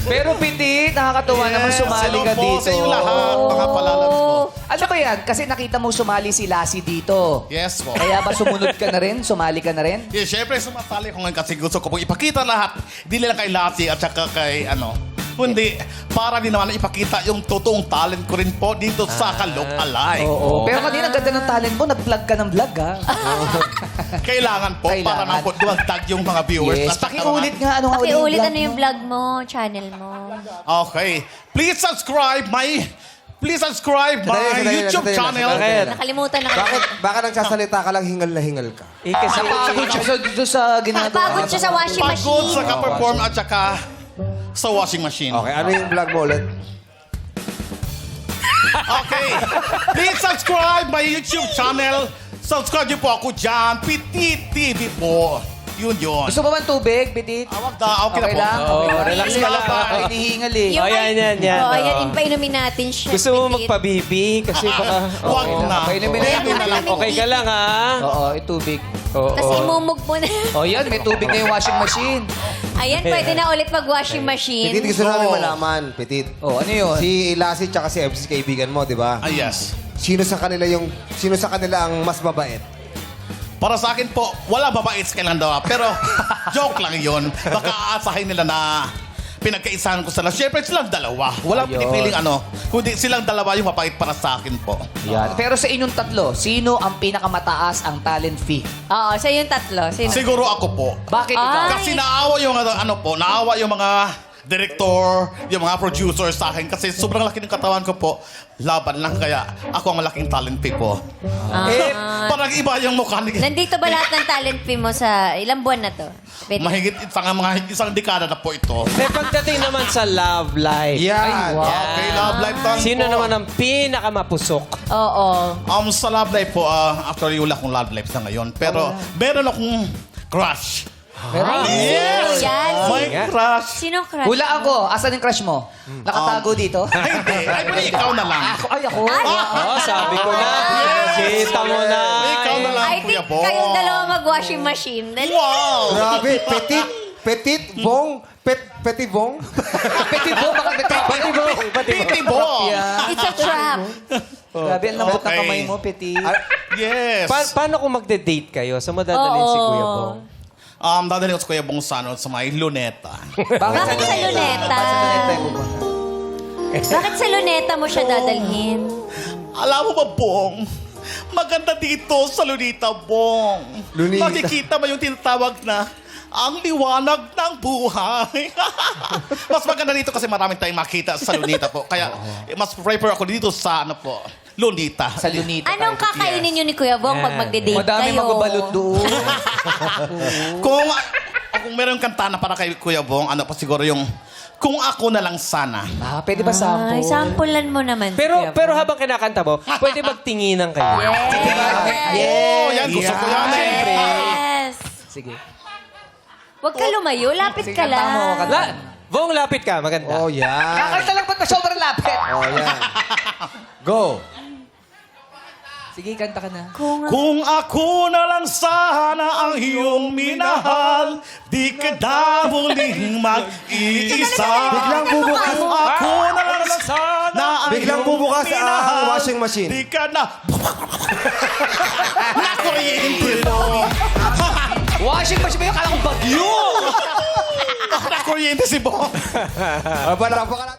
Pero Piti, nakakatuwa naman sumali ka hello po dito. sa inyo lahat, mga palalabs ko. Ano ba yan? Kasi nakita mo sumali si Lassie dito. Yes po. Kaya ba sumunod ka na rin? Sumali ka na rin? Yeah, syempre, sumasali ko ngayon kasi gusto ko pong ipakita lahat. Hindi lang kay Lassie at saka kay kundi para din naman ipakita yung totoong talent ko rin po dito sa Kalok Alive. Oo. Pero kanina, ang ganda ng talent mo. Nag-vlog ka ng vlog, ha? Kailangan po para Kailangan. naman po duwagdag yung mga viewers. Yes. at saka Pakiulit nga. Ano nga Pakiulit vlog ano yung mo? vlog mo, channel mo. Okay. Please subscribe my YouTube channel. Bakit? Nakalimutan na Bakit nagsasalita ka lang hingal na hingal ka? Kasi napagod siya doon sa ginagawa. Napagod siya sa washing Pagod machine. sa ka-perform at saka sa washing machine. Okay, ano yung vlog mo ulit? Okay. Please subscribe my YouTube channel. Subscribe niyo po ako dyan. Petit TV po. Yun. Gusto mo ba ng tubig, Petit? Awag na. Okay na po. lang? Oo, Okay relax Hindi ka ako lang. pa hinihingal eh. Yung- yan. Oo, yan. Impainumin natin siya. Gusto mo Petit. magpa-BB? Kasi baka... Huwag na. Painumin na yan. Painumin na lang. Okay ka lang, ha? Oo, itubig. Oo. Kasi imumog mo na. Oh, yan. May tubig na yung washing machine. Ayan, pwede na ulit mag-washing machine. Petit, gusto namin malaman, Petit. Oh, ano yun? Si Lassie tsaka si MC kaibigan mo, di ba? Ah, yes. Sino sa kanila ang mas mabait? Para sa akin po, wala babait sa kailan daw. Pero joke lang yun. Baka aasahin nila na pinagkaisahan ko sila. Siyempre, silang dalawa. Walang Ayun. pinipiling kundi silang dalawa yung mabait para sa akin po. Yan. Pero sa inyong tatlo, sino ang pinakamataas ang talent fee? Oo, sa yung tatlo. Sino? Siguro ako po. Bakit ikaw? Ay. Kasi naawa yung naawa yung mga director, yung mga producer sa akin. Kasi sobrang laki ng katawan ko po. Laban lang kaya ako ang malaking talent fee po. Parang iba yung mukha ni... Nandito ba lahat ng talent fee mo sa ilang buwan na to? Petit. Mahigit isang dekada na po ito. May pagdating naman sa love life. Yan. wow. Okay, Love Life talent Sino po. naman ang pinakamapusok? Oo. Sa Love Life po, actually wala akong Love Life sa ngayon. Pero meron akong crush. Yes! Yan. May crush. Sinong crush? Hula ako. Asan yung crush mo? Nakatago dito? Ay, hindi. Ay, pwede ikaw na lang. Ako? Oh, sabi ko na. Kita mo na. Ikaw na lang, I Kuya think Bo. kayong dalawa mag-washing machine. Dali. Wow! Grabe, Petit Bong, Petit Bong. Petit Bo, baka Petit Bo. Titi Bo! It's a trap. Grabe, ang lambot ng Okay. kamay mo, Petit. Yes. Paano kung magde-date kayo? Sa madadalhin si Kuya Bong? Dadalhin ko sa Kuya Bong sa may Luneta. Bakit sa luneta? Bakit sa luneta yung pupunta? Bakit sa luneta mo siya dadalhin? Alam mo ba, Bong? Maganda dito sa Lunita, Bong. Lunita. Makikita mo yung tinatawag na ang liwanag ng buhay. Mas maganda dito kasi maraming tayong makita sa Lunita po. Kaya mas prefer ako dito sa Lunita. Sa Lunita. Anong kakainin niyo ni Kuya Bong pag magde-date Madami kayo? magbabalot doon. Kung meron kanta na para kay Kuya Bong, pa siguro yung Kung Ako Na Lang Sana. Pwede ba sample? Ay, sampulan mo naman. si Pero Kuya pero Bong. habang kinakanta mo, pwede magtinginan kayo. Oh, yan. Gusto ko yan eh. Yes. Sige. Huwag ka lumayo. Lapit Sige, ka kanta mo, lang. kanta. Bong, lapit ka. Maganda. Oh, yan. Kakanta lang ba't na sobrang lapit? Oh, yan. Go. Sige, kanta ka na. Kung ako na lang sana ang iyong minahal, di ka na muling mag-iisa. Biglang bubukas. Kung ako na lang sana ang Biglang iyong bubukas ang minahal, washing machine. Di ka na... Nakuryente mo. Washing machine ba yung kala kong bagyo? Nakuryente si Bo. Napaka